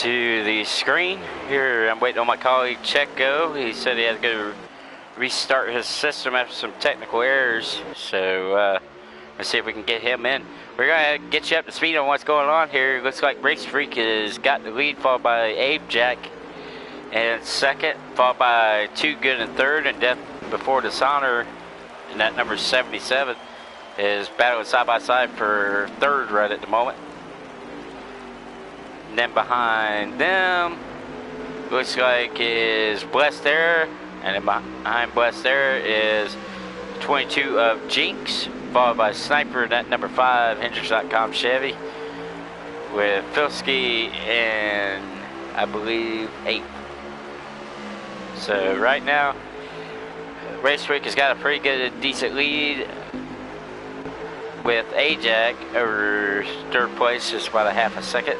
to the screen. Here, I'm waiting on my colleague Checo. He said he had to go restart his system after some technical errors. So, let's see if we can get him in. We're going to get you up to speed on what's going on here. It looks like Race Freak has got the lead, followed by Abe Jack in second, followed by Too Good in third, and Death Before Dishonor, and that number 77, is battling side by side for third right at the moment. And then behind them, looks like is Blessed Error, and then behind Blessed Error is 22 of Jinx, followed by Sniper, that number 5, Hendrix.com Chevy, with Filsky and I believe 8. So right now, Race Week has got a pretty good, decent lead with Ajax over third place, just about a half a second.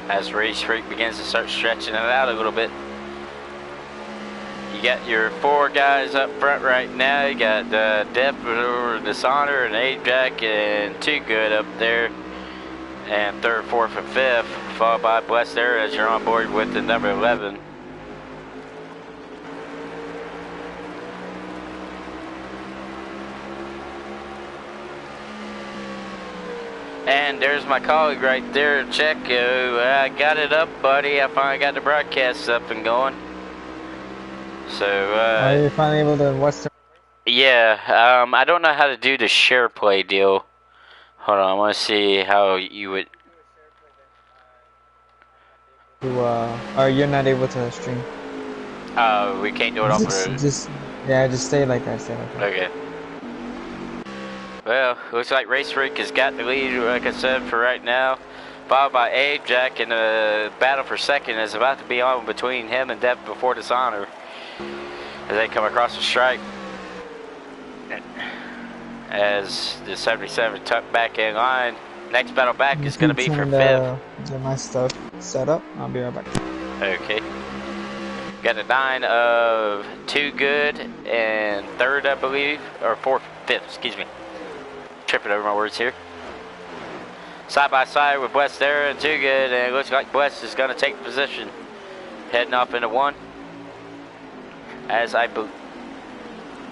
As Race Freak begins to start stretching it out a little bit. You got your 4 guys up front right now. You got Death Before Dishonor and Ajax and Too Good up there. And third, fourth, and fifth, followed by Blessed Error as you're on board with the number 11. And there's my colleague right there, Checo. I got it up, buddy. I finally got the broadcast up and going. So, are you finally able to watch the... Yeah, I don't know how to do the share play deal. Hold on, I want to see how you would... Or you're not able to stream. We can't do it off the... Just stay like that, stay like that. Okay. Well, looks like Race Freak has got the lead, like I said, for right now. Followed by Abe Jack, and the battle for second is about to be on between him and Death Before Dishonor as they come across the stripe. As the 77 tucked back in line. Next battle back is going to be for fifth. Get my stuff set up. I'll be right back. Okay. Got a 9 of Too Good and third, I believe, or fourth, fifth, excuse me. Tripping over my words here. Side by side with Blessed there and Too Good, and it looks like Blessed is going to take position, heading off into 1. As I boot.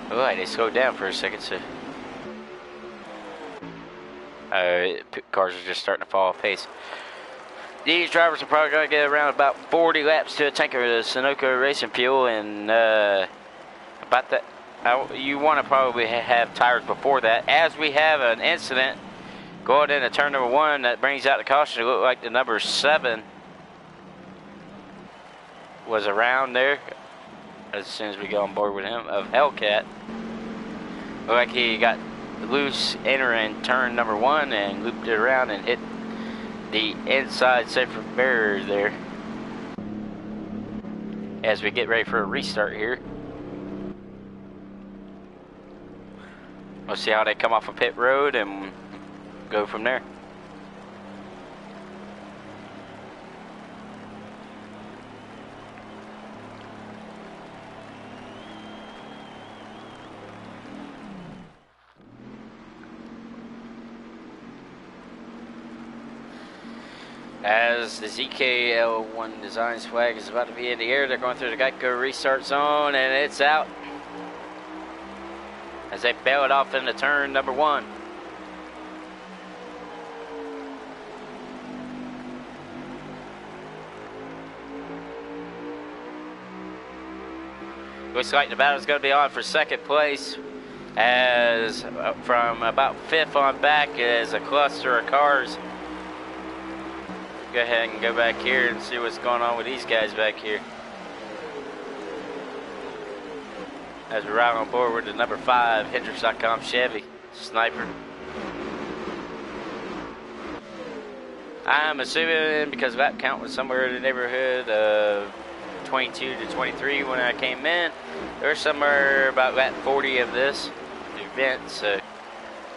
Oh, they slowed down for a second, so. Cars are just starting to fall off pace. These drivers are probably going to get around about 40 laps to a tank of the Sunoco racing fuel, and about that. You want to probably have tires before that, as we have an incident going into turn number 1 that brings out the caution. It looked like the number 7 was around there as soon as we go on board with him, of Hellcat. Looked like he got loose entering turn number 1 and looped it around and hit the inside safer barrier there as we get ready for a restart here. We'll see how they come off of pit road and go from there. As the ZKL1 Designs flag is about to be in the air, they're going through the Geico restart zone, and it's out as they bail it off into turn number 1. Looks like the battle's going to be on for second place, as from about 5th on back is a cluster of cars. Go ahead and go back here and see what's going on with these guys back here. As we ride on board with the number 5 Hendrix.com Chevy Sniper. I'm assuming because lap count was somewhere in the neighborhood of 22 to 23 when I came in. There's somewhere about lap 40 of this event, so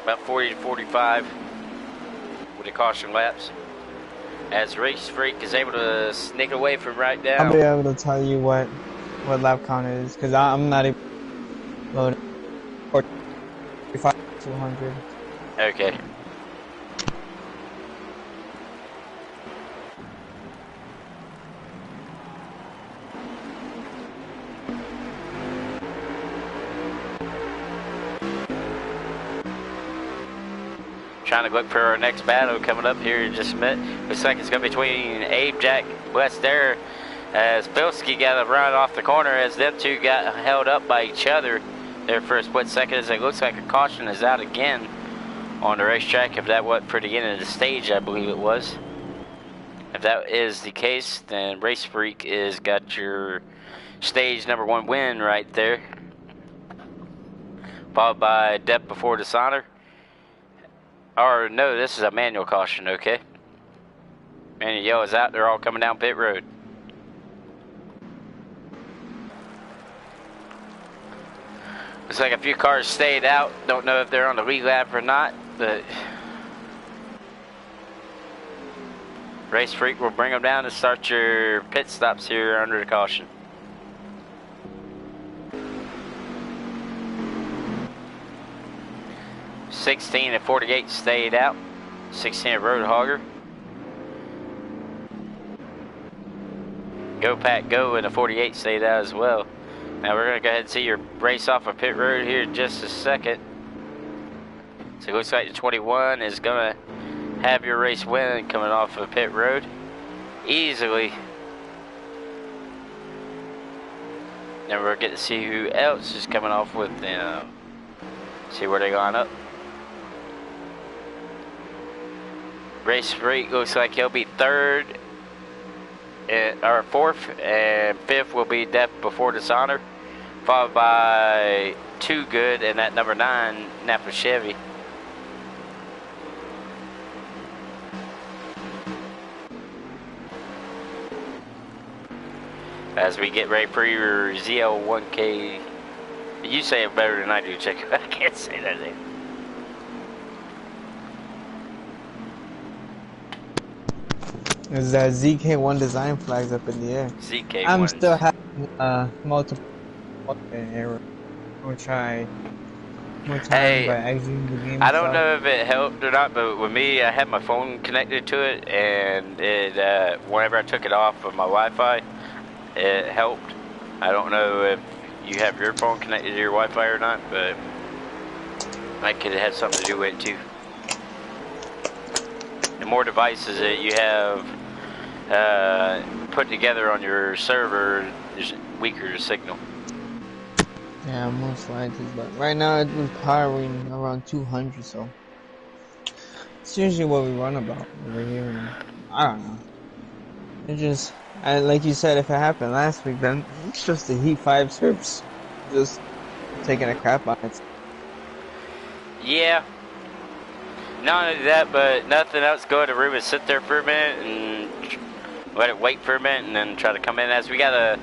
about 40 to 45 with the caution laps. As Race Freak is able to sneak away from right now. I'll be able to tell you what lap count is, because I'm not able to load 45 200. Okay. trying to look for our next battle coming up here in just a minute. Looks like it's going to be between Abe, Jack, West there, as Bilski got a run off the corner as them two got held up by each other there for a split second, as it looks like a caution is out again on the racetrack. If that wasn't for the end of the stage, I believe it was. If that is the case, then Race Freak is got your stage number 1 win right there, followed by Death Before Dishonor. Or no, this is a manual caution, okay? Manual yellow is out, they're all coming down pit road. Looks like a few cars stayed out. Don't know if they're on the lead lap or not, but Race Freak will bring them down to start your pit stops here under the caution. '16 and 48 stayed out. 16 Road Hogger. Go Pack Go and the 48 stayed out as well. Now we're going to go ahead and see your race off of pit road here in just a second. So it looks like the 21 is going to have your race win coming off of pit road easily. Then we'll get to see who else is coming off with them. See where they line up. Race Freak looks like he'll be 3rd or 4th, and 5th will be Death Before Dishonor, followed by Too Good and that number 9 Napa Chevy. As we get ready for your ZL1K, you say it better than I do, Jacob. I can't say that name. There's that ZK1 design flags up in the air. ZK1. I'm still having multiple error. We'll try more time by exiting the game. I don't know if it helped or not, but with me, I had my phone connected to it, and it whenever I took it off of my Wi-Fi, it helped. I don't know if you have your phone connected to your Wi-Fi or not, but that could have something to do with it too. The more devices that you have put together on your server, is weaker the signal. Yeah, most likely, but right now it was powering around 200, so it's usually what we run about over here. And I don't know. It just, like you said, if it happened last week, then it's just the Heat 5 servers just taking a crap on it. Yeah. Not only that, but nothing else. Go in the room and sit there for a minute and let it wait for a minute and then try to come in. As we got a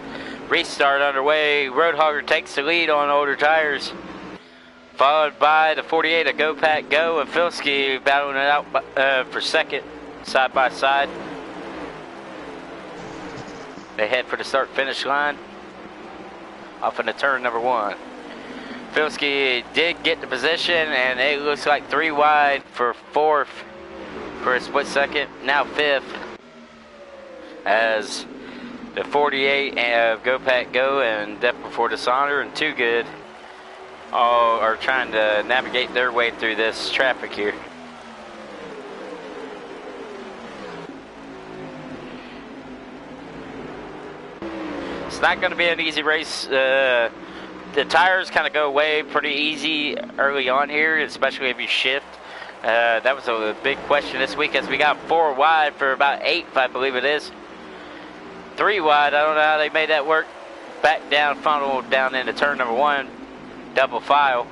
restart underway, Roadhogger takes the lead on older tires, followed by the 48 of Go Pack Go and Filski battling it out for second, side by side. They head for the start-finish line off into turn number 1. Filski did get the position, and it looks like 3 wide for 4th for a split second. Now 5th, as the 48 of Go Pack Go and Death Before Dishonor and Too Good all are trying to navigate their way through this traffic here. It's not going to be an easy race. The tires kind of go away pretty easy early on here, especially if you shift. That was a big question this week, as we got 4 wide for about 8th, I believe it is. 3 wide, I don't know how they made that work. Back down, funnel down into turn number 1, double file.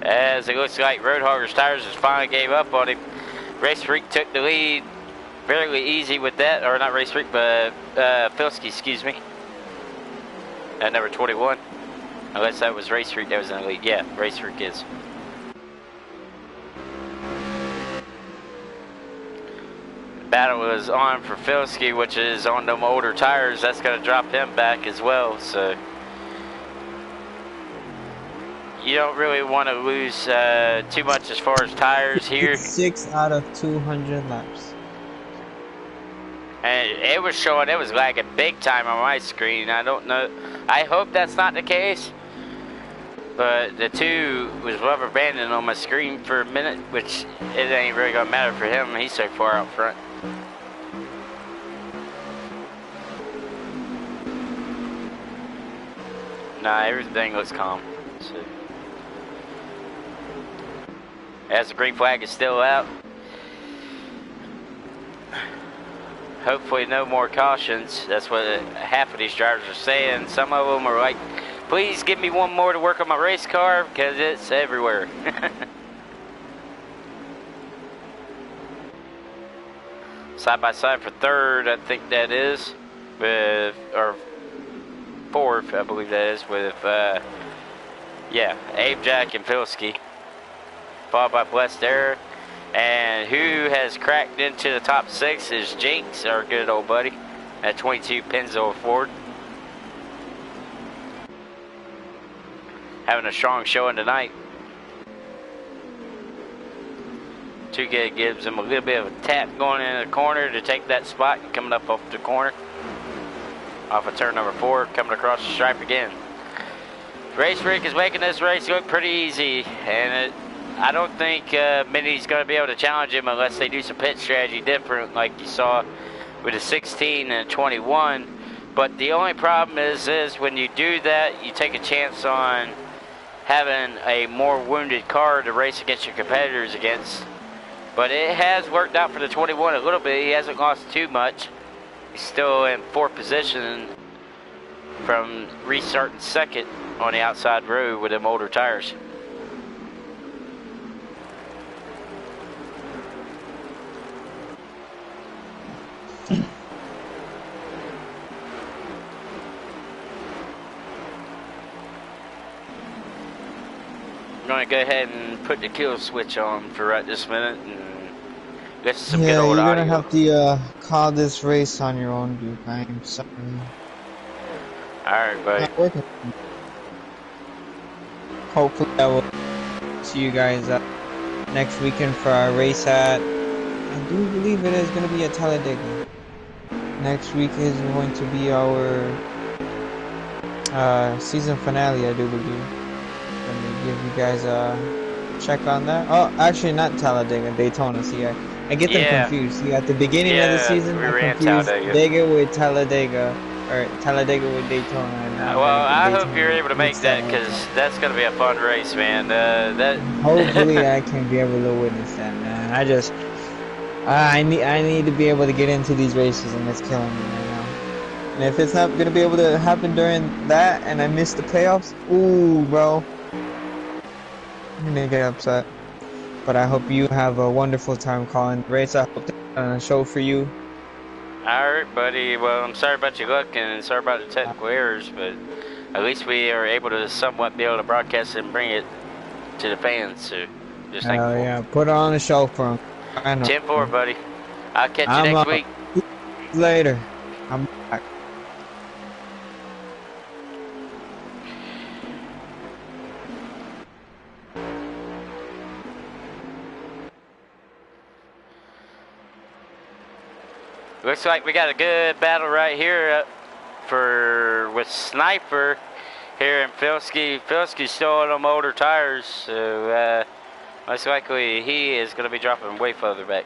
As it looks like Roadhogger's tires just finally gave up on him. Race Freak took the lead fairly easy with that, or not Race Freak, but Filski, excuse me. At number 21. Unless that was Race Freak that was in the lead. Yeah, Race Freak is. Battle is on for Filski, which is on them older tires. That's going to drop him back as well, so you don't really want to lose too much as far as tires here. 6 out of 200 laps. And it was showing, it was lagging big time on my screen. I don't know. I hope that's not the case. But the 2 was rubber banding on my screen for a minute, which it ain't really gonna matter for him. He's so far out front. Nah, everything looks calm. So, as the green flag is still out. Hopefully no more cautions. That's what half of these drivers are saying. Some of them are like, please give me one more to work on my race car because it's everywhere. Side by side for 3rd, I think that is, with, or 4th, I believe that is, with, yeah, Abe, Jack, and Filski, followed by Blessed Air. And who has cracked into the top 6 is Jinx, our good old buddy, at 22 Pennzoil Ford. Having a strong showing tonight. 2 good gives him a little bit of a tap going in the corner to take that spot and coming up off the corner. Off of turn number 4, coming across the stripe again. Race Freak is making this race look pretty easy, and I don't think Minnie's going to be able to challenge him unless they do some pit strategy different like you saw with a 16 and a 21. But the only problem is when you do that, you take a chance on having a more wounded car to race against your competitors against. But it has worked out for the 21 a little bit. He hasn't lost too much. He's still in 4th position from restarting 2nd on the outside road with them older tires. I'm going to go ahead and put the kill switch on for right this minute and get some good old audio. Yeah, you're going to have to call this race on your own, Duke. I am sorry. Alright, buddy. Not working. Hopefully I will see you guys next weekend for our race at, I do believe it is going to be at Talladega. Next week is going to be our season finale, I do believe. Let me give you guys a check on that. Oh, actually not Talladega, Daytona. See, I get them confused. See, at the beginning of the season, I confused Talladega with Talladega, or Talladega with Daytona. Well, I hope you're able to make that because that's going to be a fun race, man. Hopefully I can be able to witness that, man. I need to be able to get into these races, and it's killing me right now. And if it's not going to be able to happen during that, and I miss the playoffs, ooh, bro. I'm going to get upset. But I hope you have a wonderful time calling the race. I hope that's on a show for you. Alright, buddy. Well, I'm sorry about your luck and sorry about the technical errors, but at least we are able to somewhat be able to broadcast it and bring it to the fans. So just thankful. Yeah, put it on a show for them. 10-4, buddy. I'll catch you next week. Later. I'm back. Looks like we got a good battle right here with Sniper here in Filski. Filski's still on them older tires, so most likely he is going to be dropping way further back.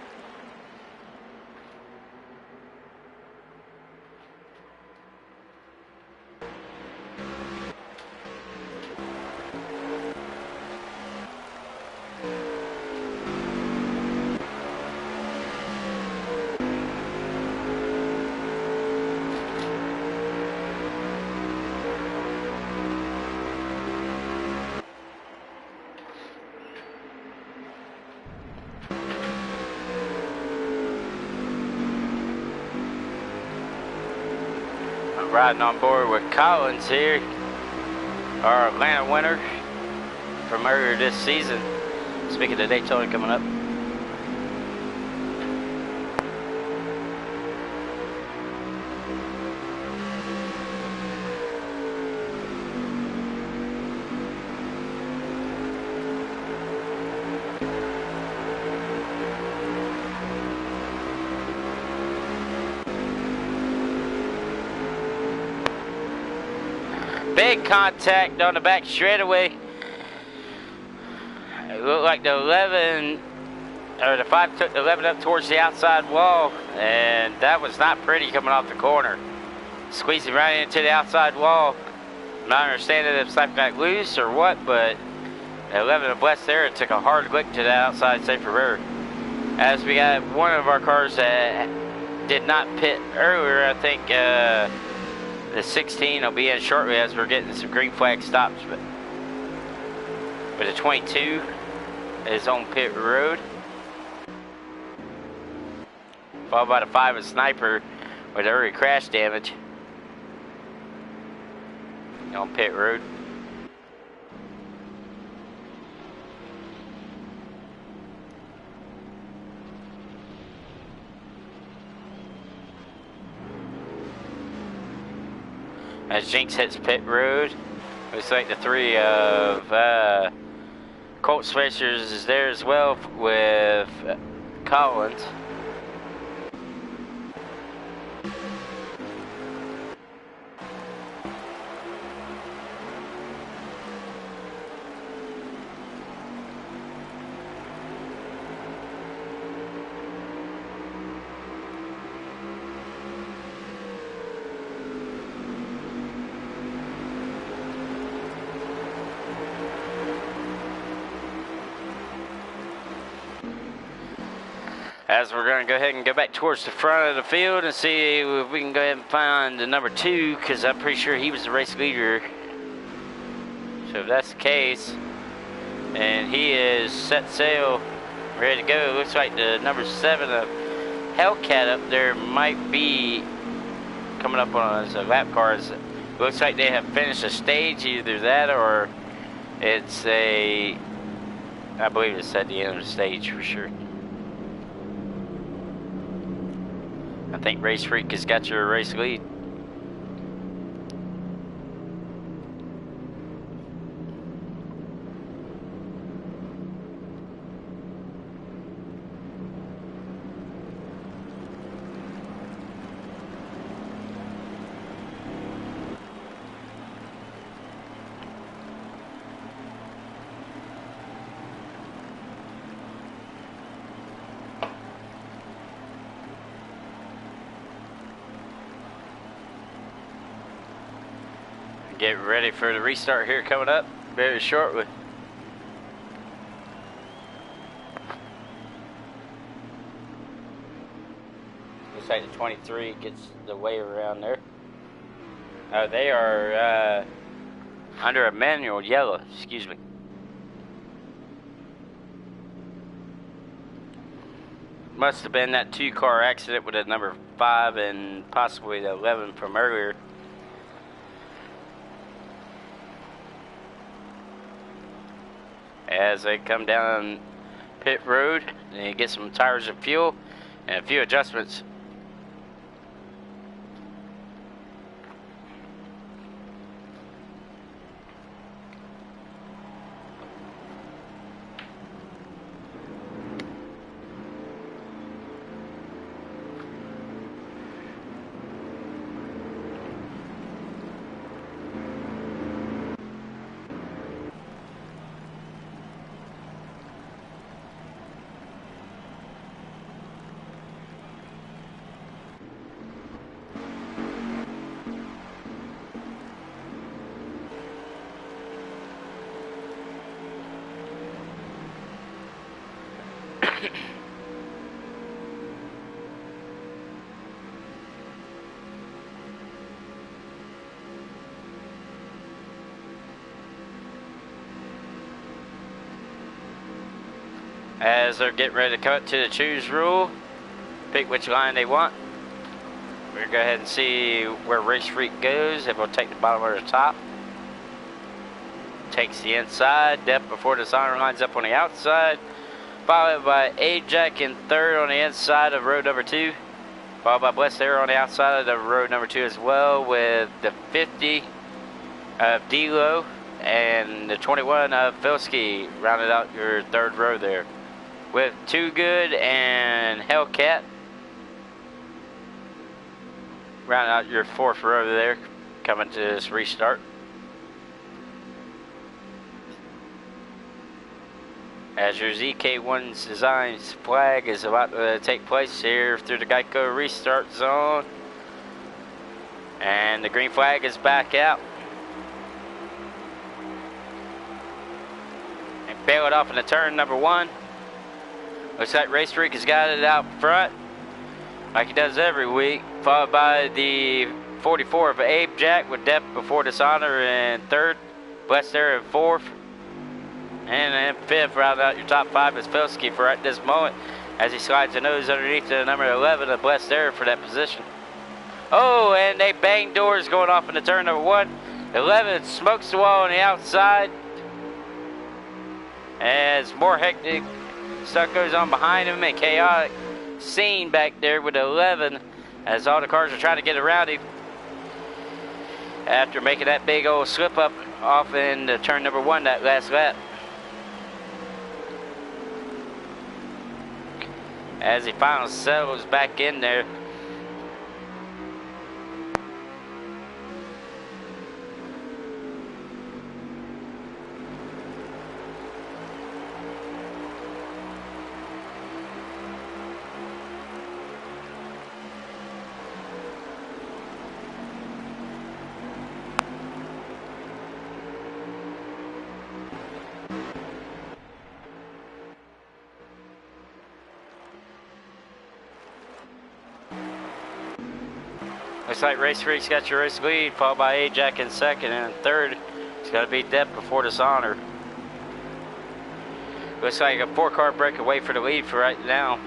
Riding on board with Collins here, our Atlanta winner from earlier this season. Speaking of Daytona coming up. Big contact on the back straightaway. It looked like the 11, or the 5 took the 11 up towards the outside wall, and that was not pretty coming off the corner. Squeezing right into the outside wall. I'm not understanding if something got loose or what, but the 11 abreast there, it took a hard lick to the outside safer rear. As we got one of our cars that did not pit earlier, I think the 16 will be in shortly as we're getting some green flag stops. But the 22 is on pit road. Followed by the 5 and Sniper with early crash damage on pit road. As Jinx hits pit road, looks like the 3 of Colt Spacers is there as well with Collins. As we're going to go ahead and go back towards the front of the field and see if we can go ahead and find the number 2, because I'm pretty sure he was the race leader. So if that's the case, and he is set sail, ready to go. It looks like the number 7 of Hellcat up there might be coming up on us, lap cars. It looks like they have finished a stage, either that or it's I believe it's at the end of the stage for sure. I think Race Freak has got your race lead. Get ready for the restart here coming up very shortly. Looks like the 23 gets the wave around there. They are under a manual yellow, excuse me. Must have been that 2-car accident with the number 5 and possibly the 11 from earlier. As they come down pit road, and you get some tires and fuel and a few adjustments. As they're getting ready to cut to the choose rule, pick which line they want. We're going to go ahead and see where Race Freak goes. If we'll take the bottom or the top. Takes the inside, depth before the sign lines up on the outside. Followed by Ajax in third on the inside of road number 2. Followed by Blessed Air on the outside of road number 2 as well, with the 50 of D-Lo and the 21 of Filski rounded out your third row there. With Too Good and Hellcat round out your fourth row there, coming to this restart. As your ZK1's Designs flag is about to take place here through the Geico restart zone. And the green flag is back out. And bail it off in the turn number 1. Looks like Race Freak has got it out front, like he does every week, followed by the 44 of Abe Jack with Depth Before Dishonor in 3rd, Blessed Air in 4th, and in 5th, rounding out your top 5 is Filski for right this moment as he slides the nose underneath the number 11 of Blessed Air for that position. Oh, and they bang doors going off in the turn number 1. 11 smokes the wall on the outside as more hectic stuff goes on behind him and chaotic scene back there with 11 as all the cars are trying to get around him after making that big old slip up off in the turn number 1 that last lap. As he finally settles back in there. Looks like Race Freak's got your race lead, followed by Ajax in 2nd, and in 3rd, it's got to be Depth Before Dishonor. Looks like a 4-car breakaway for the lead for right now.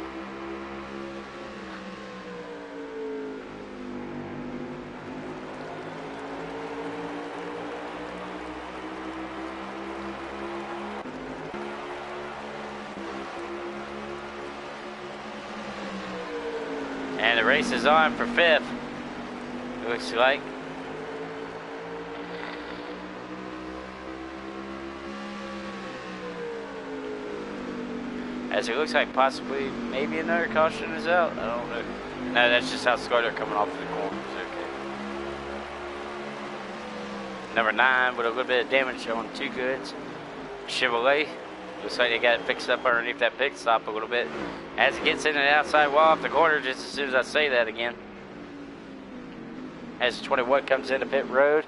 And the race is on for 5th. Looks like. As it looks like possibly maybe another caution is out. I don't know. No, that's just how slow they're coming off the corners. Okay. Number 9 with a little bit of damage on 2 goods. Chevrolet. Looks like they got it fixed up underneath that pit stop a little bit. As it gets into the outside wall off the corner, just as soon as I say that again. As 21 comes into pit road.